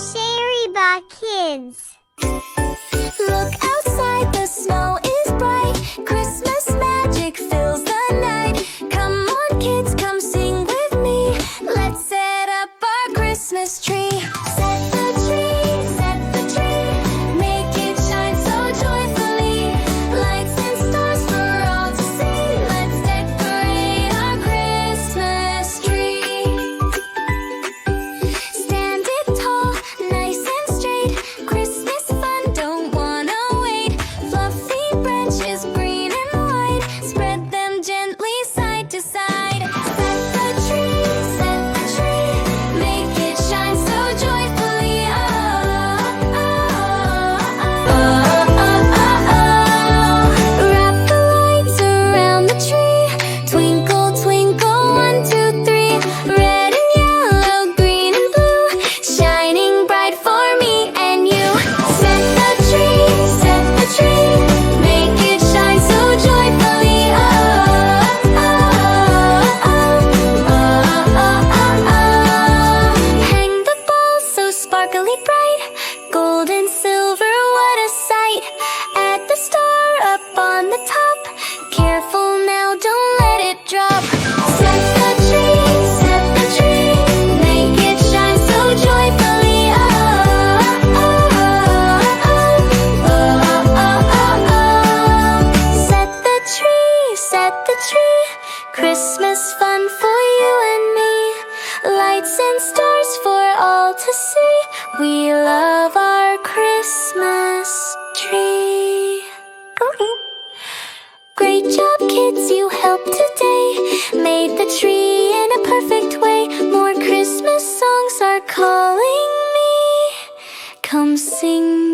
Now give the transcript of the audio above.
Sheriba Kids. Look outside, the snow is bright. Christmas magic fills the night. Come on kids, come sing with me. Let's set up our Christmas tree. Set the tree, make it shine so joyfully. Lights and stars for all to see. Let's decorate our Christmas tree. Stand it tall, nice and straight. Christmas fun, don't wanna wait. Fluffy branches, green and white. Spread them gently side to side. Set the tree, make it shine so joyfully. Oh, oh, oh, oh, oh, oh. Wrap the lights around the tree. Twinkle, twinkle, 1, 2, 3. Red and yellow, green and blue, shining bright for me and you. Set the tree, make it shine so joyfully. Oh, oh, oh, oh, oh, oh, oh. Hang the balls so sparkly bright, gold and silver, what a sight. At the star up on the top, careful now, don't let it drop. Set the tree, make it shine so joyfully. Oh, oh, oh, oh, oh, oh, oh. Set the tree, Christmas fun for you and me. Lights and stars for all to see. We love our Christmas tree. Great job, kids, you helped today. Made the tree in a perfect way. More Christmas songs are calling me. Come sing